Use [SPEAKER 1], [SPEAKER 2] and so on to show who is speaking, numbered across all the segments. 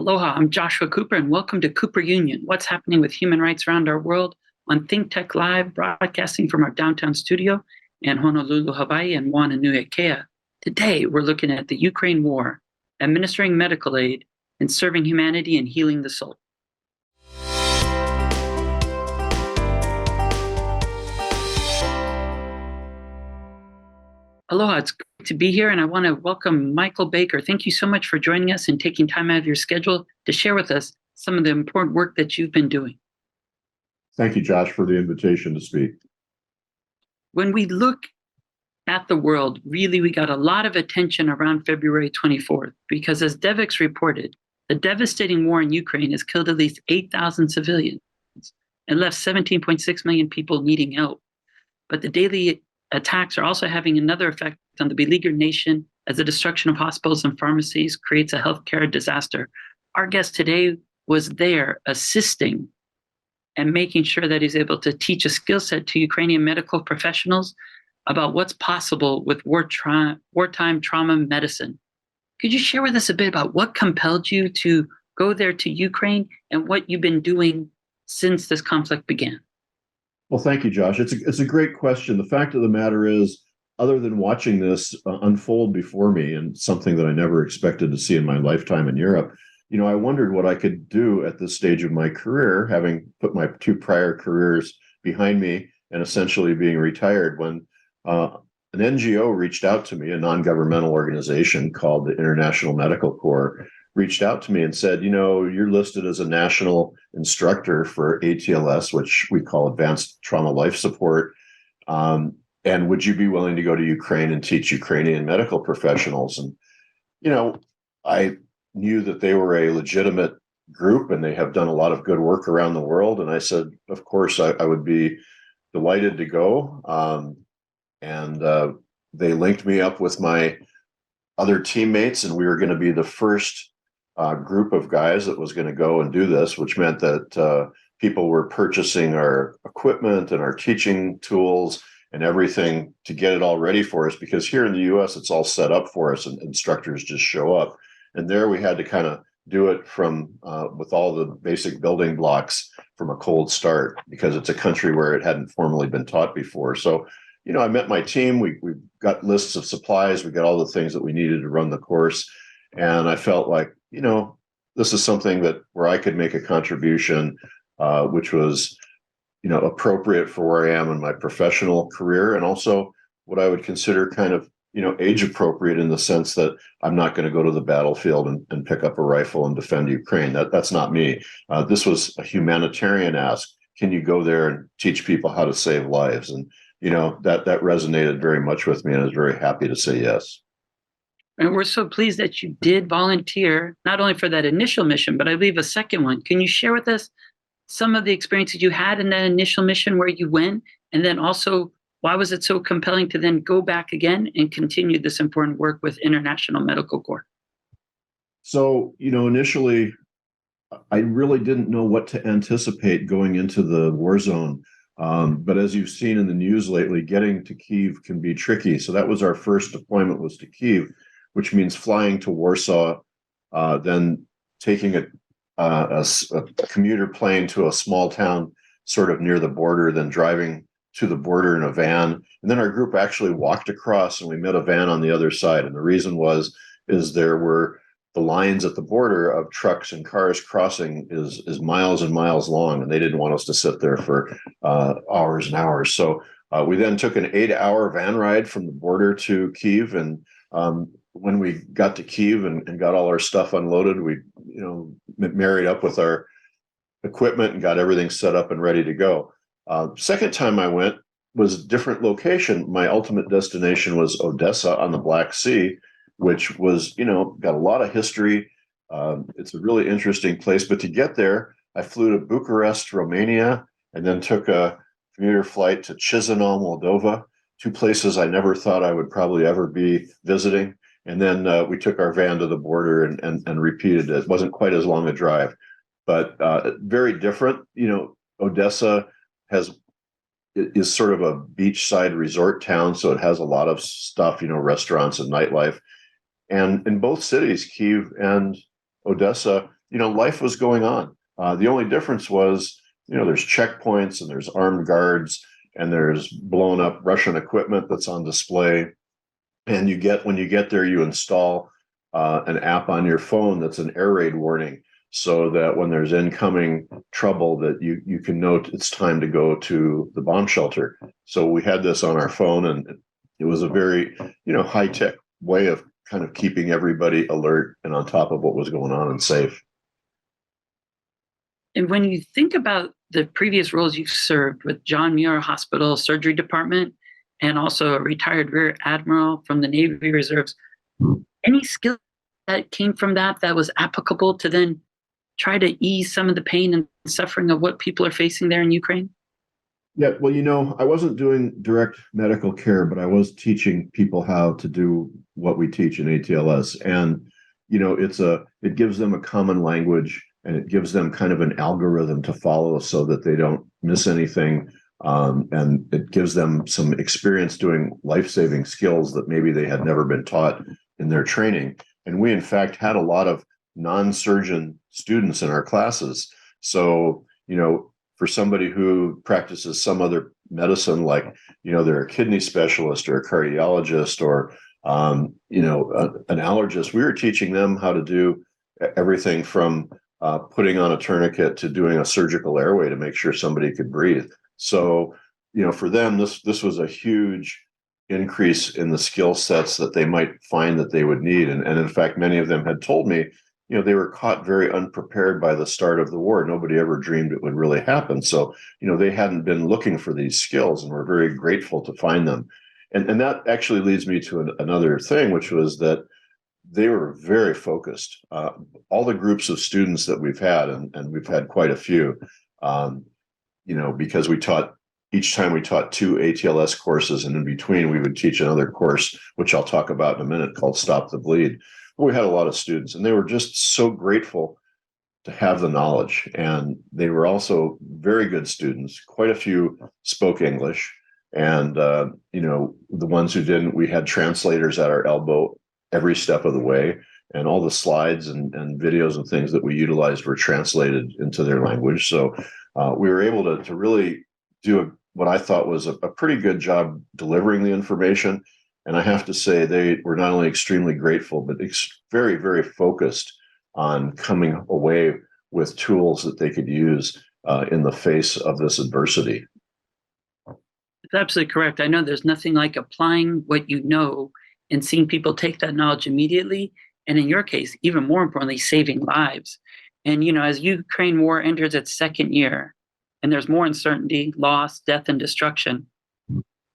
[SPEAKER 1] Aloha, I'm Joshua Cooper, and welcome to Cooper Union, what's happening with human rights around our world on ThinkTech Live, broadcasting from our downtown studio in Honolulu, Hawaii, and Whananui-a-Kea. Today, we're looking at the Ukraine war, administering medical aid, and serving humanity and healing the soul. Aloha, it's great to be here, and I want to welcome Michael Baker. Thank you so much for joining us and taking time out of your schedule to share with us some of the important work that you've been doing.
[SPEAKER 2] Thank you, Josh, for the invitation to speak.
[SPEAKER 1] When we look at the world, really, we got a lot of attention around February 24th, because as Devix reported, the devastating war in Ukraine has killed at least 8,000 civilians and left 17.6 million people needing help. But the daily attacks are also having another effect on the beleaguered nation, as the destruction of hospitals and pharmacies creates a healthcare disaster. Our guest today was there assisting and making sure that he's able to teach a skill set to Ukrainian medical professionals about what's possible with wartime trauma medicine. Could you share with us a bit about what compelled you to go there to Ukraine and what you've been doing since this conflict began?
[SPEAKER 2] Well, thank you, Josh. It's a great question. The fact of the matter is, other than watching this unfold before me, and something that I never expected to see in my lifetime in Europe, I wondered what I could do at this stage of my career, having put my two prior careers behind me and essentially being retired, when an NGO reached out to me, a non-governmental organization called the International Medical Corps, reached out to me and said, you're listed as a national instructor for ATLS, which we call Advanced Trauma Life Support. And would you be willing to go to Ukraine and teach Ukrainian medical professionals? And, I knew that they were a legitimate group and they have done a lot of good work around the world. And I said, of course, I would be delighted to go. And they linked me up with my other teammates, and we were going to be the first group of guys that was going to go and do this, which meant that people were purchasing our equipment and our teaching tools and everything to get it all ready for us, because here in the US, it's all set up for us and instructors just show up. And there we had to kind of do it from with all the basic building blocks from a cold start, because it's a country where it hadn't formally been taught before. So, I met my team. We got lists of supplies. We got all the things that we needed to run the course. And I felt like, this is something where I could make a contribution, which was, appropriate for where I am in my professional career, and also what I would consider kind of, age appropriate, in the sense that I'm not going to go to the battlefield and pick up a rifle and defend Ukraine. That's not me. This was a humanitarian ask. Can you go there and teach people how to save lives? And, that resonated very much with me, and I was very happy to say yes.
[SPEAKER 1] And we're so pleased that you did volunteer, not only for that initial mission, but I believe a second one. Can you share with us some of the experiences you had in that initial mission, where you went, and then also why was it so compelling to then go back again and continue this important work with International Medical Corps?
[SPEAKER 2] So, initially, I really didn't know what to anticipate going into the war zone. But as you've seen in the news lately, getting to Kyiv can be tricky. So that was our first deployment, was to Kyiv, which means flying to Warsaw, then taking a commuter plane to a small town sort of near the border, then driving to the border in a van. And then our group actually walked across, and we met a van on the other side. And the reason is there were the lines at the border of trucks and cars crossing is miles and miles long, and they didn't want us to sit there for hours and hours. So we then took an 8-hour van ride from the border to Kyiv, and when we got to Kyiv and got all our stuff unloaded, we married up with our equipment and got everything set up and ready to go. Second time I went was a different location. My ultimate destination was Odessa on the Black Sea, which was, got a lot of history. It's a really interesting place. But to get there, I flew to Bucharest, Romania, and then took a commuter flight to Chisinau, Moldova, two places I never thought I would probably ever be visiting. And then we took our van to the border and repeated it. It wasn't quite as long a drive, but very different. Odessa is sort of a beachside resort town, so it has a lot of stuff, restaurants and nightlife. And in both cities, Kyiv and Odessa, life was going on. The only difference was, there's checkpoints and there's armed guards and there's blown up Russian equipment that's on display. And when you get there, you install an app on your phone that's an air raid warning, so that when there's incoming trouble, that you can note it's time to go to the bomb shelter. So we had this on our phone, and it was a very, high tech way of kind of keeping everybody alert and on top of what was going on and safe.
[SPEAKER 1] And when you think about the previous roles you've served with John Muir Hospital Surgery Department and also a retired Rear Admiral from the Navy Reserves, any skill that came from that was applicable to then try to ease some of the pain and suffering of what people are facing there in Ukraine?
[SPEAKER 2] Yeah, well, I wasn't doing direct medical care, but I was teaching people how to do what we teach in ATLS. And, it gives them a common language, and it gives them kind of an algorithm to follow so that they don't miss anything. And it gives them some experience doing life-saving skills that maybe they had never been taught in their training. And we, in fact, had a lot of non-surgeon students in our classes. So, for somebody who practices some other medicine, like, they're a kidney specialist or a cardiologist or, an allergist, we were teaching them how to do everything from putting on a tourniquet to doing a surgical airway to make sure somebody could breathe. So, for them, this was a huge increase in the skill sets that they might find that they would need. And in fact, many of them had told me, they were caught very unprepared by the start of the war. Nobody ever dreamed it would really happen. So, they hadn't been looking for these skills, and were very grateful to find them. And that actually leads me to another thing, which was that they were very focused. All the groups of students that we've had, and we've had quite a few, because each time we taught 2 ATLS courses, and in between we would teach another course, which I'll talk about in a minute, called Stop the Bleed. We had a lot of students, and they were just so grateful to have the knowledge. And they were also very good students. Quite a few spoke English. And, the ones who didn't, we had translators at our elbow every step of the way. And all the slides and videos and things that we utilized were translated into their language. So we were able to really do what I thought was a pretty good job delivering the information. And I have to say, they were not only extremely grateful, but very, very focused on coming away with tools that they could use in the face of this adversity.
[SPEAKER 1] It's absolutely correct. I know there's nothing like applying what you know and seeing people take that knowledge immediately. And in your case, even more importantly, saving lives. And, as Ukraine war enters its second year, and there's more uncertainty, loss, death, and destruction,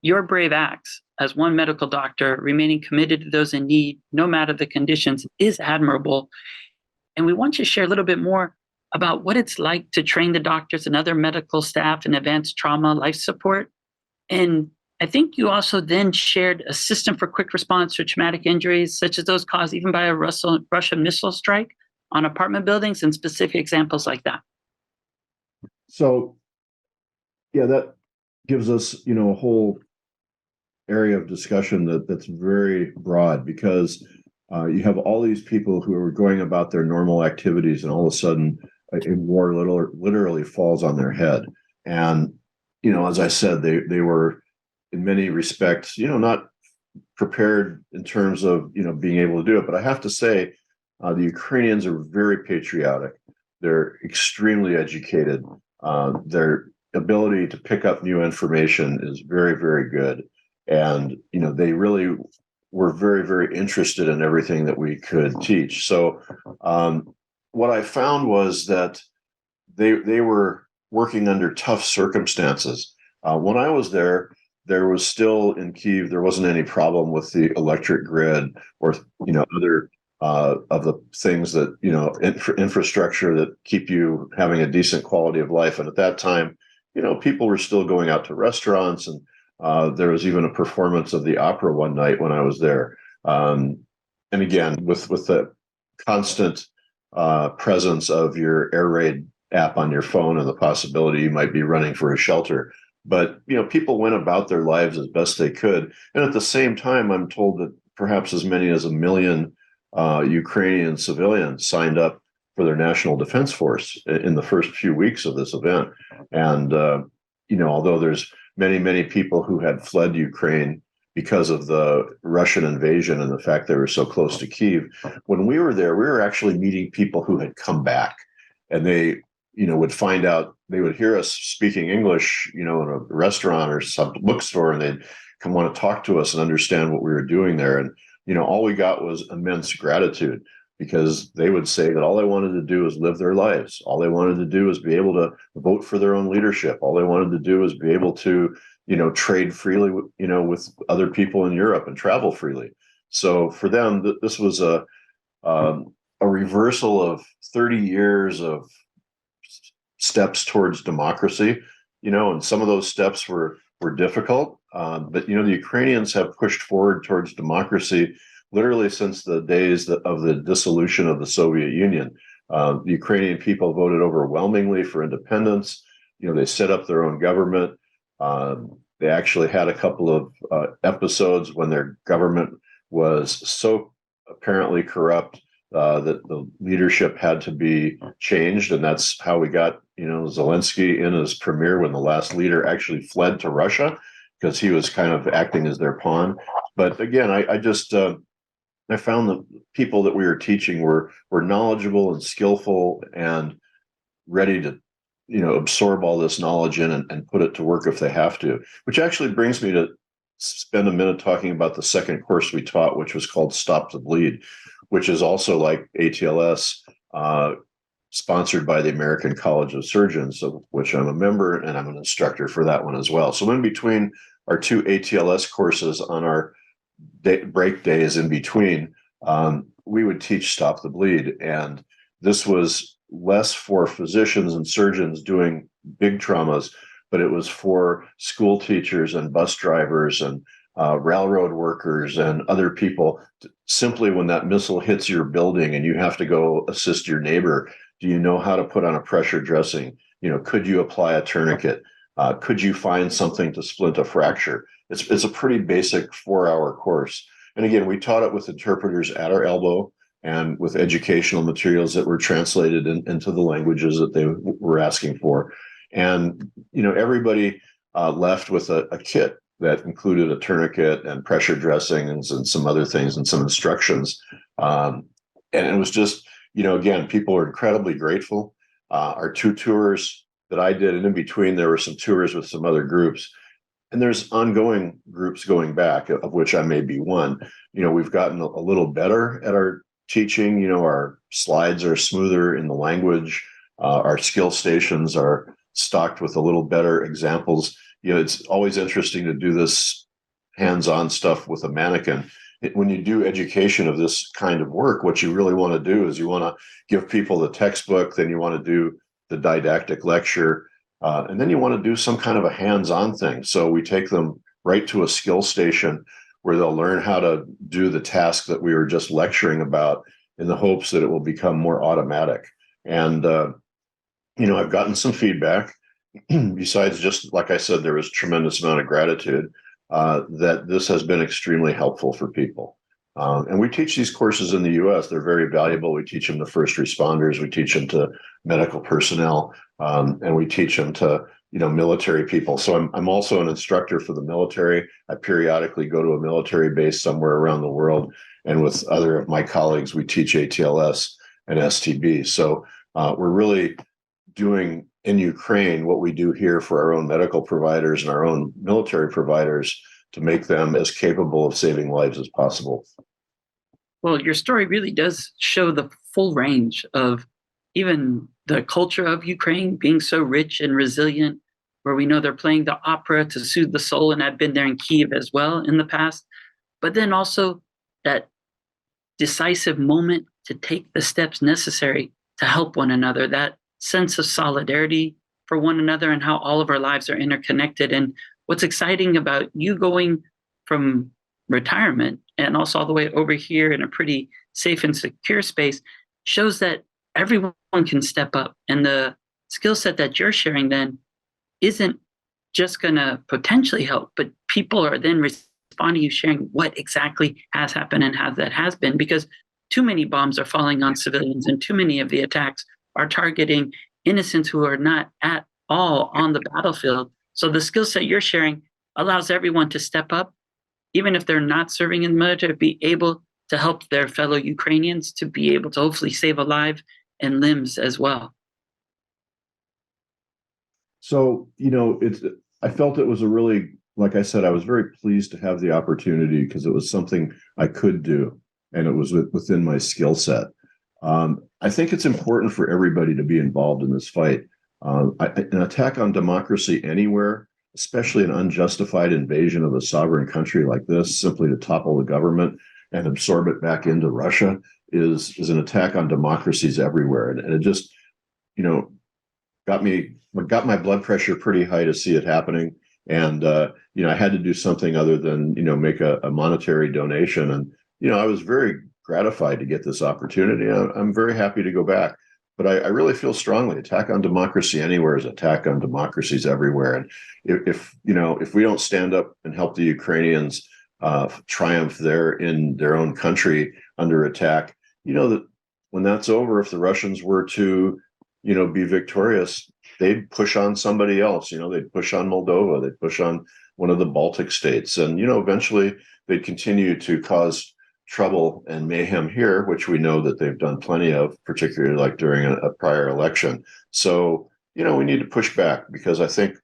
[SPEAKER 1] your brave acts as one medical doctor, remaining committed to those in need, no matter the conditions, is admirable. And we want you to share a little bit more about what it's like to train the doctors and other medical staff in advanced trauma life support. And I think you also then shared a system for quick response to traumatic injuries, such as those caused even by a Russian missile strike on apartment buildings, and specific examples like that.
[SPEAKER 2] So, yeah, that gives us, a whole area of discussion that's very broad, because you have all these people who are going about their normal activities, and all of a sudden a war literally falls on their head. And, as I said, they were in many respects, not prepared in terms of, being able to do it. But I have to say, the Ukrainians are very patriotic. They're extremely educated. Their ability to pick up new information is very, very good. And, they really were very, very interested in everything that we could teach. So what I found was that they were working under tough circumstances. When I was there was still in Kyiv, there wasn't any problem with the electric grid or, other of the things that, infrastructure that keep you having a decent quality of life. And at that time, people were still going out to restaurants, and there was even a performance of the opera one night when I was there. And again, with the constant presence of your air raid app on your phone and the possibility you might be running for a shelter. But, people went about their lives as best they could. And at the same time, I'm told that perhaps as many as 1 million Ukrainian civilians signed up for their national defense force in the first few weeks of this event. And, although there's many people who had fled Ukraine because of the Russian invasion and the fact they were so close to Kyiv, when we were there, we were actually meeting people who had come back, and they, would find out, they would hear us speaking English, in a restaurant or some bookstore, and they'd come want to talk to us and understand what we were doing there. And, all we got was immense gratitude, because they would say that all they wanted to do was live their lives. All they wanted to do was be able to vote for their own leadership. All they wanted to do was be able to, trade freely, with other people in Europe and travel freely. So for them, this was a reversal of 30 years of steps towards democracy, and some of those steps were difficult. But, the Ukrainians have pushed forward towards democracy literally since the days of the dissolution of the Soviet Union. The Ukrainian people voted overwhelmingly for independence. They set up their own government. They actually had a couple of episodes when their government was so apparently corrupt that the leadership had to be changed. And that's how we got, Zelensky in as premier, when the last leader actually fled to Russia, because he was kind of acting as their pawn. But again, I found the people that we were teaching were knowledgeable and skillful and ready to, absorb all this knowledge in and put it to work if they have to, which actually brings me to spend a minute talking about the second course we taught, which was called Stop the Bleed, which is also like ATLS, sponsored by the American College of Surgeons, of which I'm a member, and I'm an instructor for that one as well. So in between our two ATLS courses on our break days in between, we would teach Stop the Bleed. And this was less for physicians and surgeons doing big traumas, but it was for school teachers and bus drivers and railroad workers and other people. Simply, when that missile hits your building and you have to go assist your neighbor, do you know how to put on a pressure dressing? Could you apply a tourniquet? Could you find something to splint a fracture? It's a pretty basic 4-hour course. And again, we taught it with interpreters at our elbow and with educational materials that were translated into the languages that they were asking for. And, everybody left with a kit that included a tourniquet and pressure dressings and some other things and some instructions. And it was just, again, people were incredibly grateful. Our 2 tours that I did, and in between, there were some tours with some other groups. And there's ongoing groups going back, of which I may be one. We've gotten a little better at our teaching. Our slides are smoother in the language. Our skill stations are stocked with a little better examples. It's always interesting to do this hands-on stuff with a mannequin. When you do education of this kind of work, what you really want to do is you want to give people the textbook, then you want to do the didactic lecture, and then you want to do some kind of a hands-on thing. So we take them right to a skill station where they'll learn how to do the task that we were just lecturing about, in the hopes that it will become more automatic. And, I've gotten some feedback. Besides, just like I said, there was a tremendous amount of gratitude that this has been extremely helpful for people. And we teach these courses in the U.S. They're very valuable. We teach them to first responders. We teach them to medical personnel, and we teach them to military people. So I'm also an instructor for the military. I periodically go to a military base somewhere around the world, and with other of my colleagues, we teach ATLS and STB. So we're really doing in Ukraine what we do here for our own medical providers and our own military providers, to make them as capable of saving lives as possible.
[SPEAKER 1] Well, your story really does show the full range of even the culture of Ukraine being so rich and resilient, where we know they're playing the opera to soothe the soul. And I've been there in Kyiv as well in the past. But then also that decisive moment to take the steps necessary to help one another, that sense of solidarity for one another, and how all of our lives are interconnected. And what's exciting about you going from retirement and also all the way over here in a pretty safe and secure space shows that everyone can step up. And the skill set that you're sharing then isn't just going to potentially help, but people are then responding to you, sharing what exactly has happened and how that has been. Because too many bombs are falling on civilians, and too many of the attacks are targeting innocents who are not at all on the battlefield. So the skill set you're sharing allows everyone to step up, even if they're not serving in the military, be able to help their fellow Ukrainians to be able to hopefully save a life and limbs as well.
[SPEAKER 2] So, I felt it was a really, like I said, I was very pleased to have the opportunity because it was something I could do and it was within my skill set. I think it's important for everybody to be involved in this fight. An attack on democracy anywhere, especially an unjustified invasion of a sovereign country like this, simply to topple the government and absorb it back into Russia, is an attack on democracies everywhere. And it just, got my blood pressure pretty high to see it happening. And I had to do something other than make a monetary donation. And I was very gratified to get this opportunity. I'm very happy to go back. But I really feel strongly, attack on democracy anywhere is attack on democracies everywhere. And if we don't stand up and help the Ukrainians triumph there in their own country under attack, that when that's over, if the Russians were to be victorious, they'd push on somebody else. They'd push on Moldova, they'd push on one of the Baltic states, and eventually they'd continue to cause trouble and mayhem here, which we know that they've done plenty of, particularly like during a prior election. So we need to push back, because I think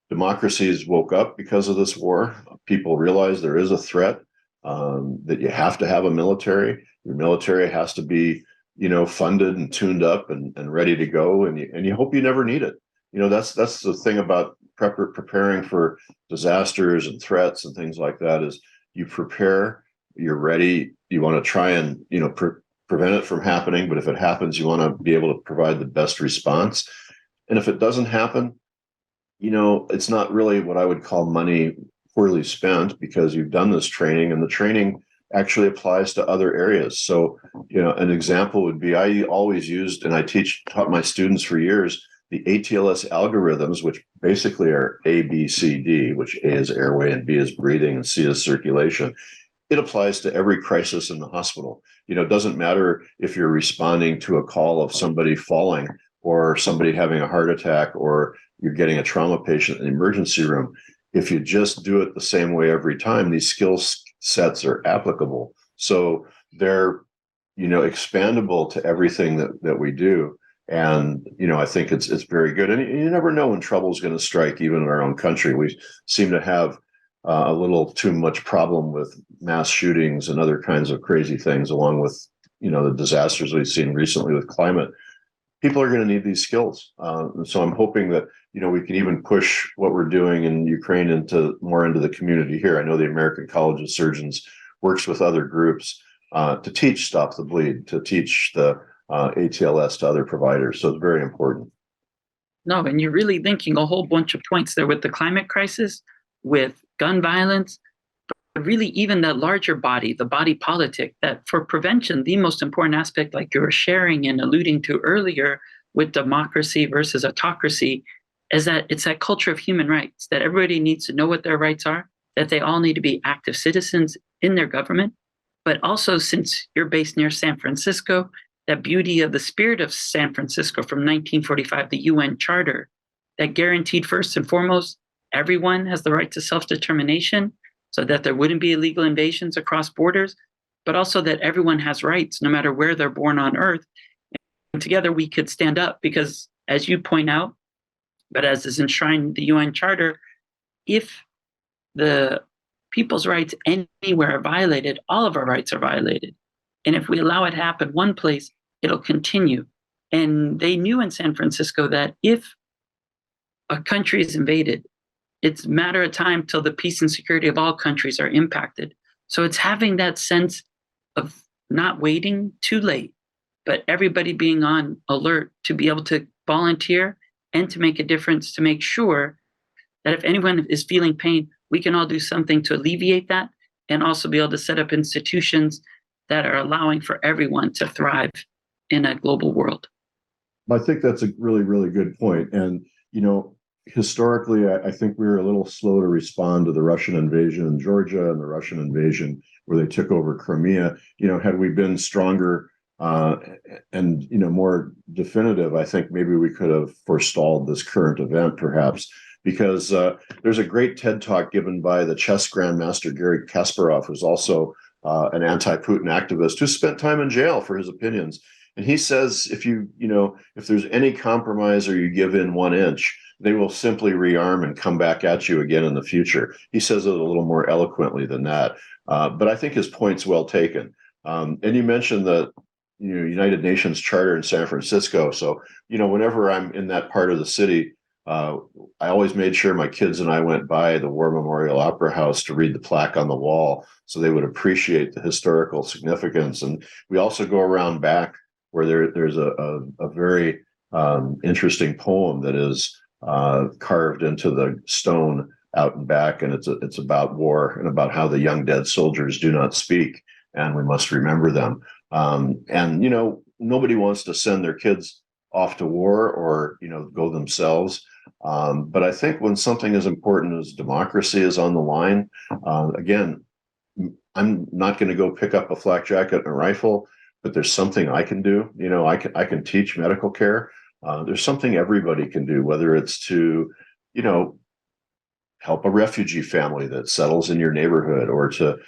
[SPEAKER 2] democracies woke up because of this war. People realize there is a threat, that you have to have a military. Your military has to be funded and tuned up and ready to go, and you hope you never need it. That's the thing about preparing for disasters and threats and things like that, is you prepare, you're ready, you want to try and prevent it from happening, but if it happens, you want to be able to provide the best response. And if it doesn't happen, it's not really what I would call money poorly spent, because you've done this training, and the training actually applies to other areas. So, an example would be, I always used, and I taught my students for years, the ATLS algorithms, which basically are A, B, C, D, which A is airway and B is breathing and C is circulation. It applies to every crisis in the hospital. It doesn't matter if you're responding to a call of somebody falling or somebody having a heart attack, or you're getting a trauma patient in the emergency room. If you just do it the same way every time, these skill sets are applicable. So they're, expandable to everything that we do. And, I think it's very good. And you never know when trouble is going to strike, even in our own country. We seem to have a little too much problem with mass shootings and other kinds of crazy things, along with, the disasters we've seen recently with climate. People are going to need these skills. And so I'm hoping that, we can even push what we're doing in Ukraine more into the community here. I know the American College of Surgeons works with other groups to teach Stop the Bleed, to teach the ATLS to other providers. So it's very important.
[SPEAKER 1] No, and you're really linking a whole bunch of points there with the climate crisis, with gun violence, but really even that larger body, the body politic, that for prevention, the most important aspect, like you were sharing and alluding to earlier with democracy versus autocracy, is that it's that culture of human rights, that everybody needs to know what their rights are, that they all need to be active citizens in their government. But also, since you're based near San Francisco, that beauty of the spirit of San Francisco from 1945, the UN Charter, that guaranteed first and foremost, everyone has the right to self-determination, so that there wouldn't be illegal invasions across borders, but also that everyone has rights no matter where they're born on Earth. And together we could stand up, because as you point out, but as is enshrined in the UN Charter, if the people's rights anywhere are violated, all of our rights are violated. And if we allow it to happen one place, it'll continue. And they knew in San Francisco that if a country is invaded, it's a matter of time till the peace and security of all countries are impacted. So it's having that sense of not waiting too late, but everybody being on alert to be able to volunteer and to make a difference, to make sure that if anyone is feeling pain, we can all do something to alleviate that, and also be able to set up institutions that are allowing for everyone to thrive in a global world.
[SPEAKER 2] I think that's a really, really good point. And, historically, I think we were a little slow to respond to the Russian invasion in Georgia and the Russian invasion where they took over Crimea. Had we been stronger and more definitive, I think maybe we could have forestalled this current event, perhaps. Because there's a great TED talk given by the chess grandmaster Garry Kasparov, who's also an anti-Putin activist who spent time in jail for his opinions. And he says, if there's any compromise or you give in 1 inch, they will simply rearm and come back at you again in the future. He says it a little more eloquently than that. But I think his point's well taken. And you mentioned the United Nations Charter in San Francisco. So, whenever I'm in that part of the city, I always made sure my kids and I went by the War Memorial Opera House to read the plaque on the wall so they would appreciate the historical significance. And we also go around back where there's a very interesting poem that is carved into the stone out and back, and it's about war and about how the young dead soldiers do not speak, and we must remember them. And nobody wants to send their kids off to war or go themselves. But I think when something as important as democracy is on the line, again, I'm not going to go pick up a flak jacket and a rifle, but there's something I can do. I can teach medical care. There's something everybody can do, whether it's to, help a refugee family that settles in your neighborhood, or to,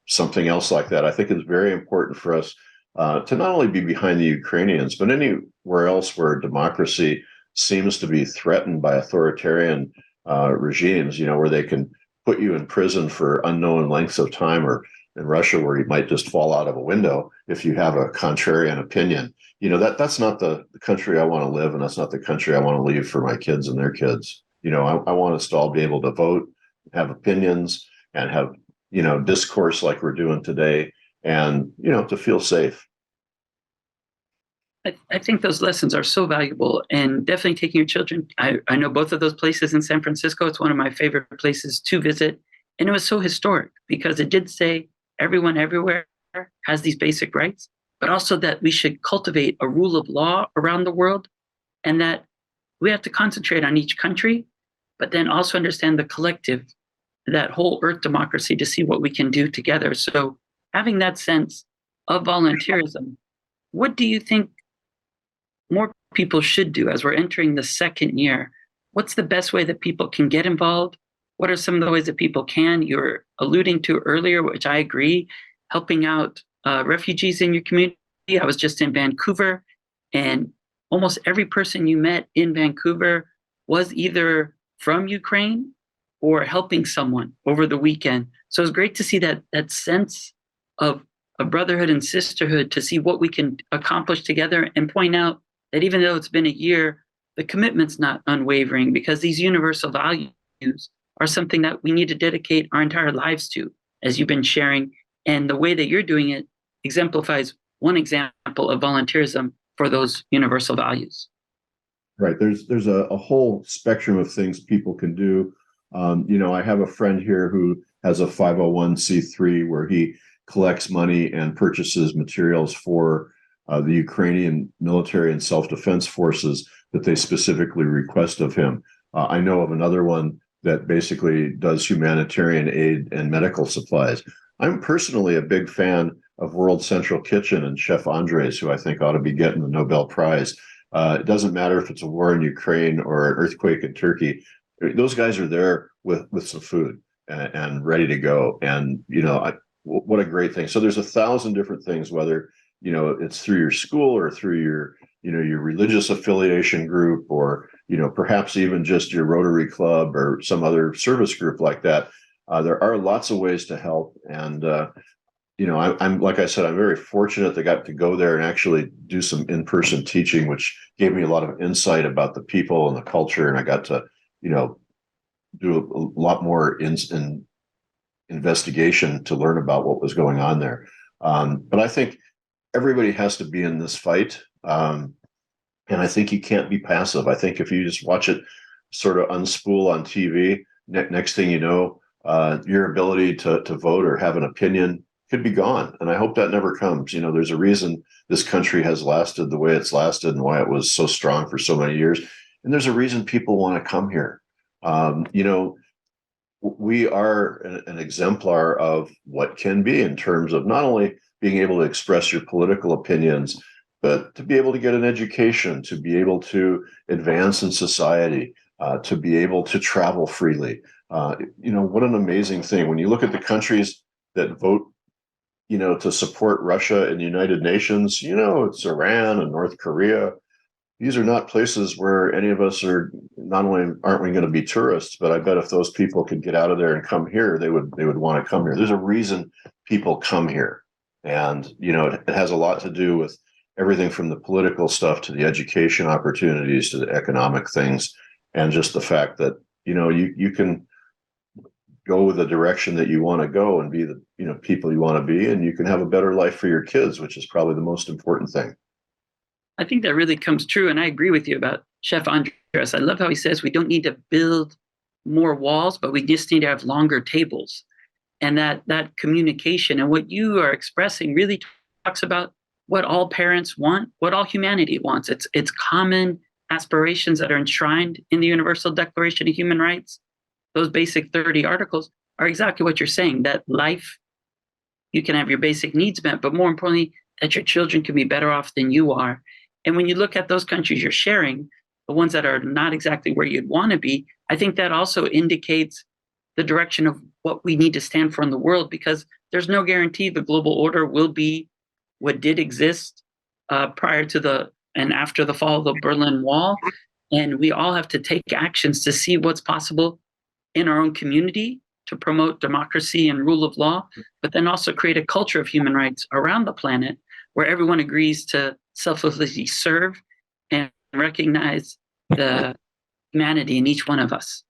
[SPEAKER 2] something else like that. I think it's very important for us to not only be behind the Ukrainians, but anywhere else where democracy seems to be threatened by authoritarian regimes, where they can put you in prison for unknown lengths of time, or in Russia, where you might just fall out of a window if you have a contrarian opinion. That's not the country I want to live, and that's not the country I want to leave for my kids and their kids. I want us to all be able to vote, have opinions, and have, discourse like we're doing today, and, to feel safe.
[SPEAKER 1] I think those lessons are so valuable, and definitely taking your children. I know both of those places in San Francisco. It's one of my favorite places to visit. And it was so historic because it did say everyone everywhere has these basic rights, but also that we should cultivate a rule of law around the world, and that we have to concentrate on each country, but then also understand the collective, that whole earth democracy, to see what we can do together. So having that sense of volunteerism, what do you think more people should do as we're entering the second year? What's the best way that people can get involved? What are some of the ways that people can? You were alluding to earlier, which I agree, helping out refugees in your community. I was just in Vancouver, and almost every person you met in Vancouver was either from Ukraine or helping someone over the weekend. So it's great to see that sense of brotherhood and sisterhood, to see what we can accomplish together, and point out that even though it's been a year, the commitment's not unwavering, because these universal values are something that we need to dedicate our entire lives to, as you've been sharing. And the way that you're doing it exemplifies one example of volunteerism for those universal values.
[SPEAKER 2] Right. There's a whole spectrum of things people can do. I have a friend here who has a 501c3 where he collects money and purchases materials for the Ukrainian military and self-defense forces that they specifically request of him. I know of another one that basically does humanitarian aid and medical supplies. I'm personally a big fan of World Central Kitchen and Chef Andres, who I think ought to be getting the Nobel Prize. It doesn't matter if it's a war in Ukraine or an earthquake in Turkey. Those guys are there with some food and ready to go. And, what a great thing. So there's 1,000 different things, whether, it's through your school or through your, your religious affiliation group, or, perhaps even just your Rotary Club or some other service group like that. There are lots of ways to help. And, I'm like I said, I'm very fortunate that I got to go there and actually do some in-person teaching, which gave me a lot of insight about the people and the culture. And I got to, do a lot more in investigation to learn about what was going on there. But I think everybody has to be in this fight. And I think you can't be passive. I think if you just watch it sort of unspool on TV, next thing you know, your ability to vote or have an opinion could be gone. And I hope that never comes. There's a reason this country has lasted the way it's lasted and why it was so strong for so many years. And there's a reason people want to come here. we are an exemplar of what can be in terms of not only being able to express your political opinions, but to be able to get an education, to be able to advance in society, to be able to travel freely. What an amazing thing. When you look at the countries that vote, to support Russia in the United Nations, it's Iran and North Korea. These are not places where any of us are, not only aren't we going to be tourists, but I bet if those people could get out of there and come here, they would want to come here. There's a reason people come here. And, it has a lot to do with everything from the political stuff to the education opportunities to the economic things. And just the fact that, you can go the direction that you want to go and be the, people you want to be, and you can have a better life for your kids, which is probably the most important thing.
[SPEAKER 1] I think that really comes true. And I agree with you about Chef Andres. I love how he says we don't need to build more walls, but we just need to have longer tables. And that communication and what you are expressing really talks about what all parents want, what all humanity wants. It's common aspirations that are enshrined in the Universal Declaration of Human Rights. Those basic 30 articles are exactly what you're saying, that life, you can have your basic needs met, but more importantly, that your children can be better off than you are. And when you look at those countries you're sharing, the ones that are not exactly where you'd want to be, I think that also indicates the direction of what we need to stand for in the world, because there's no guarantee the global order will be what did exist prior to and after the fall of the Berlin Wall. And we all have to take actions to see what's possible in our own community to promote democracy and rule of law, but then also create a culture of human rights around the planet where everyone agrees to selflessly serve and recognize the humanity in each one of us.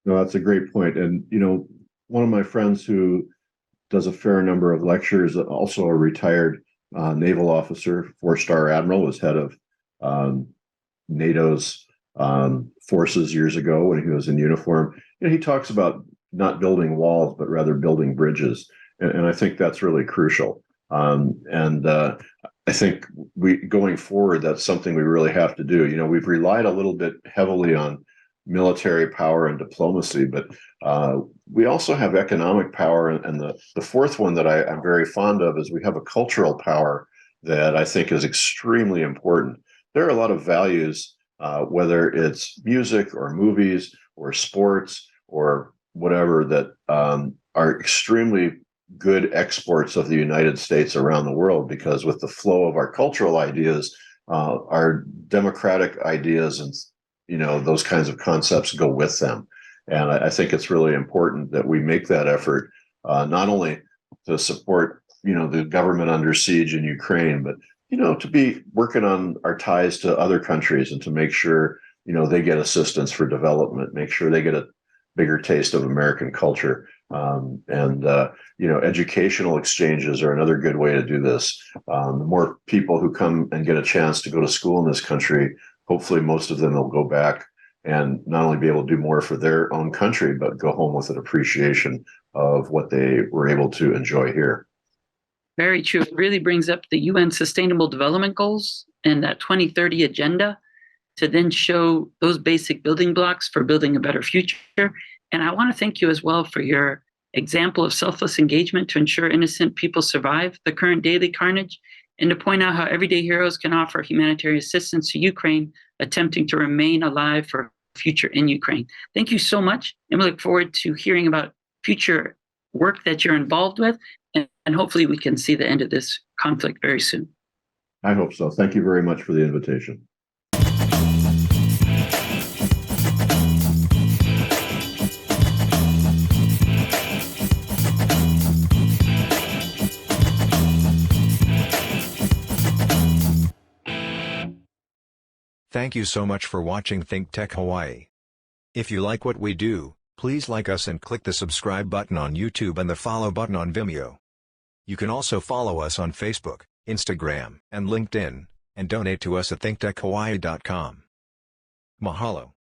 [SPEAKER 2] No, that's a great point. And, one of my friends who does a fair number of lectures, also a retired naval officer, 4-star admiral, was head of NATO's forces years ago when he was in uniform. He talks about not building walls, but rather building bridges. And I think that's really crucial. I think going forward, that's something we really have to do. We've relied a little bit heavily on military power and diplomacy, but we also have economic power. And the fourth one that I'm very fond of is we have a cultural power that I think is extremely important. There are a lot of values, whether it's music or movies or sports or whatever, that are extremely good exports of the United States around the world, because with the flow of our cultural ideas, our democratic ideas and those kinds of concepts go with them. And I think it's really important that we make that effort, not only to support the government under siege in Ukraine, but to be working on our ties to other countries and to make sure they get assistance for development, make sure they get a bigger taste of American culture. Educational exchanges are another good way to do this. The more people who come and get a chance to go to school in this country, hopefully most of them will go back and not only be able to do more for their own country, but go home with an appreciation of what they were able to enjoy here.
[SPEAKER 1] Very true. It really brings up the UN Sustainable Development Goals and that 2030 agenda to then show those basic building blocks for building a better future. And I want to thank you as well for your example of selfless engagement to ensure innocent people survive the current daily carnage, and to point out how everyday heroes can offer humanitarian assistance to Ukraine, attempting to remain alive for a future in Ukraine. Thank you so much, and we look forward to hearing about future work that you're involved with, and hopefully we can see the end of this conflict very soon.
[SPEAKER 2] I hope so. Thank you very much for the invitation.
[SPEAKER 3] Thank you so much for watching ThinkTech Hawaii. If you like what we do, please like us and click the subscribe button on YouTube and the follow button on Vimeo. You can also follow us on Facebook, Instagram, and LinkedIn, and donate to us at thinktechhawaii.com. Mahalo.